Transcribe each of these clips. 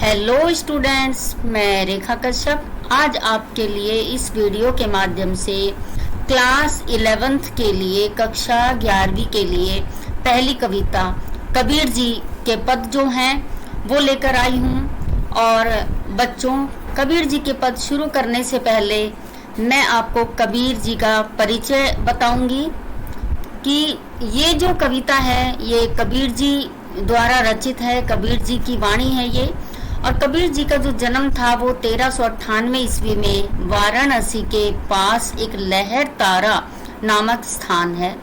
Hello students, मैं रेखा कश्यप आज आपके लिए इस वीडियो के माध्यम से क्लास 11th के लिए कक्षा 11वीं के लिए पहली कविता कबीर जी के पद जो हैं वो लेकर आई हूँ। और बच्चों, कबीर जी के पद शुरू करने से पहले मैं आपको कबीर जी का परिचय बताऊंगी कि ये जो कविता है ये कबीर जी द्वारा रचित है, कबीर जी की वाणी है ये। और कबीर जी का जो जन्म था वो 1398 ईस्वी में वाराणसी के पास एक लहर तारा नामक स्थान है,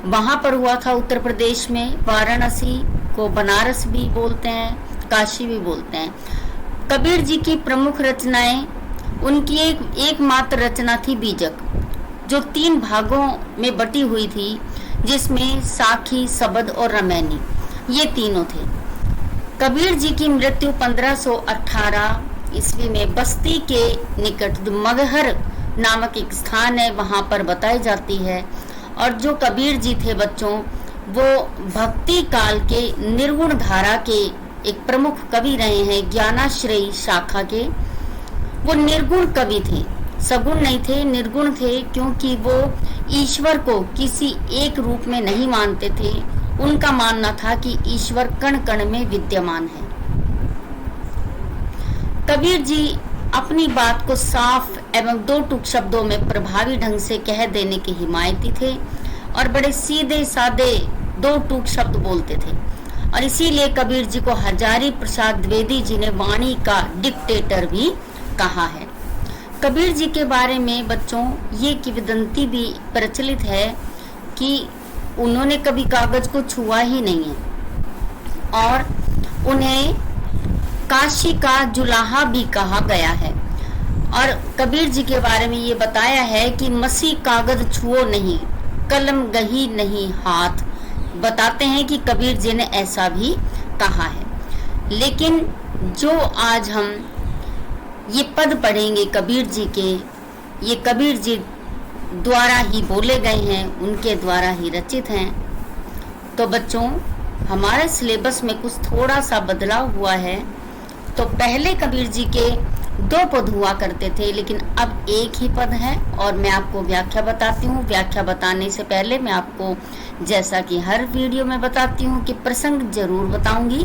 वहां पर हुआ था उत्तर प्रदेश में। वाराणसी को बनारस भी बोलते हैं, काशी भी बोलते हैं। कबीर जी की प्रमुख रचनाएं, उनकी एकमात्र रचना थी बीजक, जो 3 भागों में बटी हुई थी, जिसमें साखी, सबद और रमैनी ये तीनों थे। कबीर जी की मृत्यु 1518 ईस्वी में बस्ती के निकट मगहर नामक एक स्थान है वहां पर बताई जाती है। और जो कबीर जी थे बच्चों, वो भक्ति काल के निर्गुण धारा के एक प्रमुख कवि रहे हैं, ज्ञानाश्रयी शाखा के। वो निर्गुण कवि थे, सगुण नहीं थे, निर्गुण थे, क्योंकि वो ईश्वर को किसी एक रूप में नहीं मानते थे। उनका मानना था कि ईश्वर कण कण में विद्यमान है। कबीर जी अपनी बात को साफ एवं 2 टूक शब्दों में प्रभावी ढंग से कह देने के हिमायती थे और बड़े सीधे सादे 2 टूक शब्द बोलते थे। और इसीलिए कबीर जी को हजारी प्रसाद द्विवेदी जी ने वाणी का डिक्टेटर भी कहा है। कबीर जी के बारे में बच्चों ये किंवदंती भी प्रचलित है कि उन्होंने कभी कागज को छुआ ही नहीं है और उन्हें काशी का जुलाहा भी कहा गया है। और कबीर जी के बारे में ये बताया है कि मसी कागज छुओ नहीं, कलम गही नहीं हाथ। बताते हैं कि कबीर जी ने ऐसा भी कहा है। लेकिन जो आज हम ये पद पढ़ेंगे कबीर जी के, ये कबीर जी द्वारा ही बोले गए हैं, उनके द्वारा ही रचित हैं। तो बच्चों, हमारे सिलेबस में कुछ थोड़ा सा बदलाव हुआ है। तो पहले कबीर जी के 2 पद हुआ करते थे, लेकिन अब एक ही पद है। और मैं आपको व्याख्या बताती हूँ। व्याख्या बताने से पहले मैं आपको, जैसा कि हर वीडियो में बताती हूँ, कि प्रसंग जरूर बताऊंगी।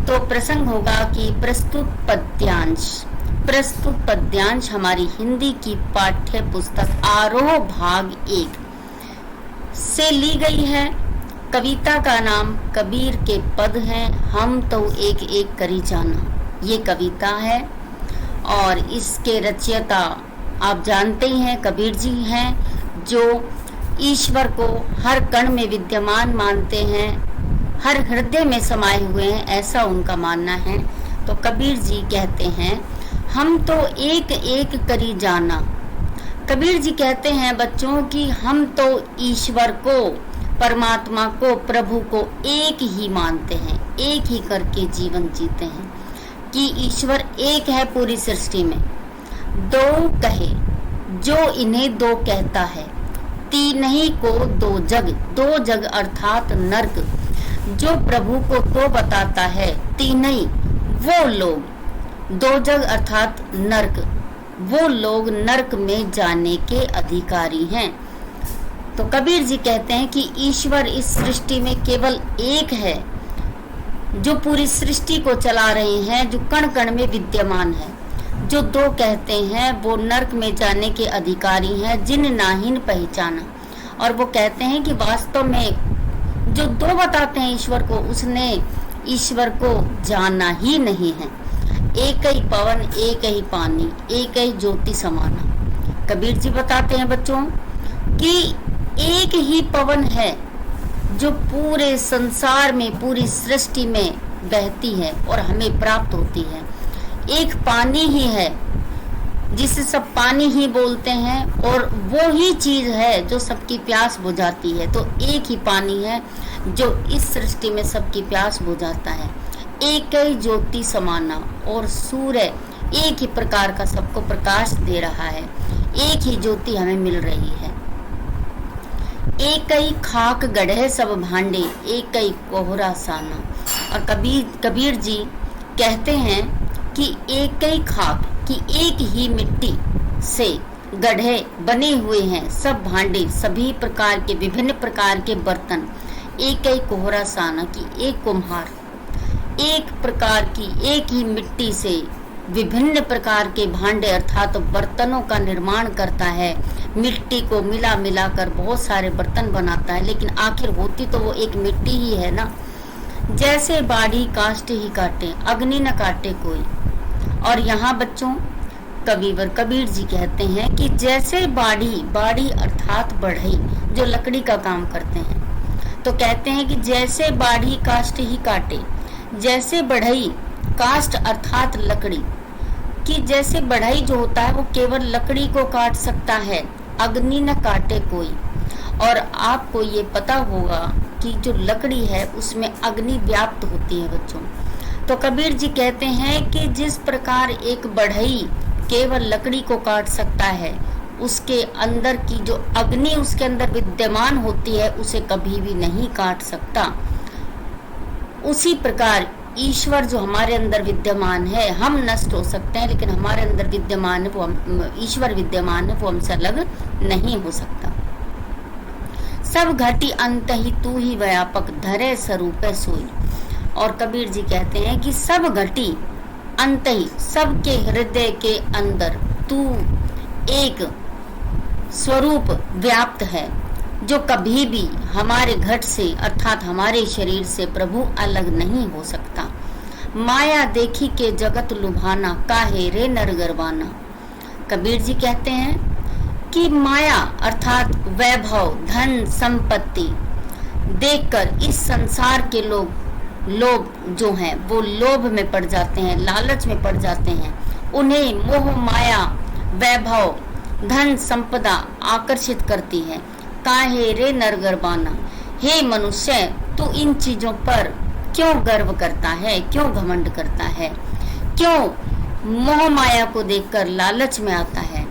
तो प्रसंग होगा कि प्रस्तुत पद्यांश। प्रस्तुत पद्यांश हमारी हिंदी की पाठ्य पुस्तक आरोह भाग 1 से ली गई है। कविता का नाम कबीर के पद हैं, हम तो एक एक करी जाना, ये कविता है। और इसके रचयिता आप जानते ही हैं, कबीर जी हैं, जो ईश्वर को हर कण में विद्यमान मानते हैं, हर हृदय में समाये हुए हैं, ऐसा उनका मानना है। तो कबीर जी कहते हैं, हम तो एक एक करी जाना। कबीर जी कहते हैं बच्चों कि हम तो ईश्वर को, परमात्मा को, प्रभु को एक ही मानते हैं, एक ही करके जीवन जीते हैं कि ईश्वर एक है पूरी सृष्टि में। 2 कहे जो इन्हें 2 कहता है, तीन ही को 2 जग। 2 जग अर्थात नर्क, जो प्रभु को 2 बताता है, तीन ही वो लोग। 2 जग अर्थात नर्क, वो लोग नर्क में जाने के अधिकारी हैं। तो कबीर जी कहते हैं कि ईश्वर इस सृष्टि में केवल एक है, जो पूरी सृष्टि को चला रहे हैं, जो कण कण में विद्यमान है। जो 2 कहते हैं वो नर्क में जाने के अधिकारी हैं, जिन नाहिन पहचाना। और वो कहते हैं कि वास्तव में जो 2 बताते हैं ईश्वर को, उसने ईश्वर को जाना ही नहीं है। एक ही पवन, एक ही पानी, एक ही ज्योति समाना। कबीर जी बताते हैं बच्चों कि एक ही पवन है जो पूरे संसार में, पूरी सृष्टि में बहती है और हमें प्राप्त होती है। एक पानी ही है जिसे सब पानी ही बोलते हैं, और वो ही चीज है जो सबकी प्यास बुझाती है। तो एक ही पानी है जो इस सृष्टि में सबकी प्यास बुझाता है। एक ही ज्योति समाना, और सूर्य एक ही प्रकार का सबको प्रकाश दे रहा है, एक ही ज्योति हमें मिल रही है। एक ही खाक गढ़े सब भांडे, एक ही कोहरा साना। और कबीर जी कहते हैं कि एक ही खाक कि एक ही मिट्टी से गढ़े बने हुए हैं सब भांडे, सभी प्रकार के विभिन्न प्रकार के बर्तन, एक ही कोहरा साना कि एक कुम्हार एक प्रकार की एक ही मिट्टी से विभिन्न प्रकार के भांडे अर्थात बर्तनों का निर्माण करता है। मिट्टी को मिला मिला कर बहुत सारे बर्तन बनाता है, लेकिन आखिर होती तो वो एक मिट्टी ही है ना। जैसे बाढ़ी काष्ठ ही काटे, अग्नि न काटे कोई। और यहाँ बच्चों कविवर कबीर जी कहते हैं कि जैसे बाड़ी अर्थात बढ़ई जो लकड़ी का काम करते हैं, तो कहते हैं कि जैसे बाढ़ी काष्ठ ही काटे, जैसे बढ़ई काष्ठ अर्थात लकड़ी कि जैसे बढ़ई जो होता है वो केवल लकड़ी को काट सकता है, अग्नि न काटे कोई। और आपको ये पता होगा कि जो लकड़ी है उसमें अग्नि व्याप्त होती है बच्चों। तो कबीर जी कहते हैं कि जिस प्रकार एक बढ़ई केवल लकड़ी को काट सकता है, उसके अंदर की जो अग्नि उसके अंदर विद्यमान होती है उसे कभी भी नहीं काट सकता। उसी प्रकार ईश्वर जो हमारे अंदर विद्यमान है, हम नष्ट हो सकते हैं लेकिन हमारे अंदर विद्यमान है वो ईश्वर विद्यमान है, वो हमसे अलग नहीं हो सकता। सब घटी अंत ही तू ही व्यापक धरे स्वरूप सोई। और कबीर जी कहते हैं कि सब घटी अंत ही, सबके हृदय के अंदर तू एक स्वरूप व्याप्त है जो कभी भी हमारे घट से अर्थात हमारे शरीर से प्रभु अलग नहीं हो सकता। माया देखी के जगत लुभाना, काहे रे नर गरबाना। कबीर जी कहते हैं कि माया अर्थात वैभव, धन, संपत्ति देखकर इस संसार के लोग जो हैं वो लोभ में पड़ जाते हैं, लालच में पड़ जाते हैं। उन्हें मोह माया, वैभव, धन, संपदा आकर्षित करती है। काहे रे नर गरबाना, हे मनुष्य तू इन चीजों पर क्यों गर्व करता है, क्यों घमंड करता है, क्यों मोह माया को देखकर लालच में आता है।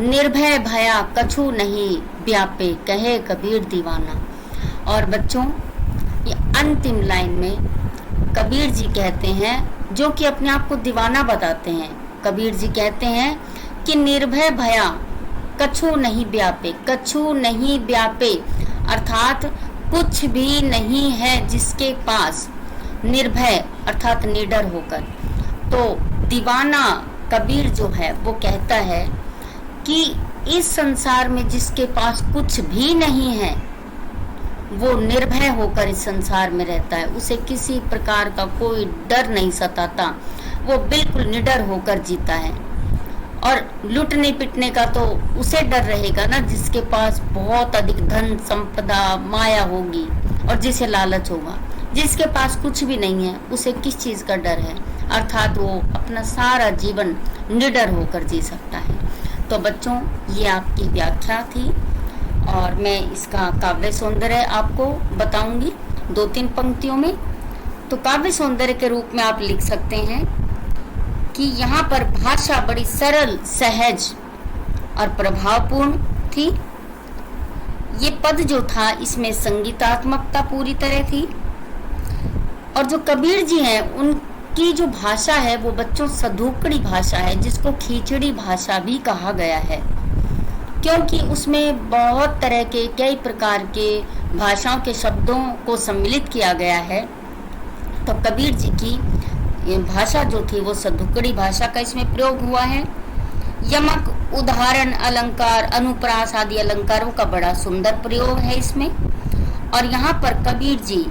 निर्भय भया कछु नहीं व्यापे, कहे कबीर दीवाना। और बच्चों ये अंतिम लाइन में कबीर जी कहते हैं, जो कि अपने आप को दीवाना बताते हैं, कबीर जी कहते हैं कि निर्भय भया कछु नहीं व्यापे, कछु नहीं व्यापे अर्थात कुछ भी नहीं है जिसके पास, निर्भय अर्थात निडर होकर। तो दीवाना कबीर जो है वो कहता है कि इस संसार में जिसके पास कुछ भी नहीं है वो निर्भय होकर इस संसार में रहता है, उसे किसी प्रकार का कोई डर नहीं सताता, वो बिल्कुल निडर होकर जीता है। और लूटने पिटने का तो उसे डर रहेगा ना जिसके पास बहुत अधिक धन संपदा माया होगी और जिसे लालच होगा। जिसके पास कुछ भी नहीं है उसे किस चीज का डर है, अर्थात वो अपना सारा जीवन निडर होकर जी सकता है। तो बच्चों ये आपकी व्याख्या थी और मैं इसका काव्य सौंदर्य आपको बताऊंगी 2-3 पंक्तियों में। तो काव्य सौंदर्य के रूप में आप लिख सकते हैं कि यहाँ पर भाषा बड़ी सरल, सहज और प्रभावपूर्ण थी। ये पद जो था इसमें संगीतात्मकता पूरी तरह थी। और जो कबीर जी हैं उनकी जो भाषा है वो बच्चों सधुकड़ी भाषा है, जिसको खिचड़ी भाषा भी कहा गया है, क्योंकि उसमें बहुत तरह के कई प्रकार के भाषाओं के शब्दों को सम्मिलित किया गया है। तो कबीर जी की भाषा जो थी वो सधुकड़ी भाषा का इसमें प्रयोग हुआ है। यमक, उदाहरण, अलंकार, अनुप्रास आदि अलंकारों का बड़ा सुंदर प्रयोग है इसमें। और यहाँ पर कबीर जी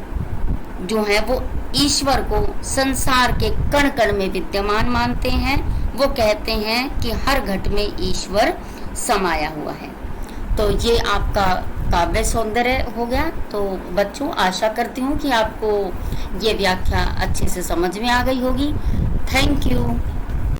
जो है वो ईश्वर को संसार के कण कण में विद्यमान मानते हैं। वो कहते हैं कि हर घट में ईश्वर समाया हुआ है। तो ये आपका काव्य सौंदर्य हो गया। तो बच्चों आशा करती हूँ कि आपको ये व्याख्या अच्छे से समझ में आ गई होगी। Thank you.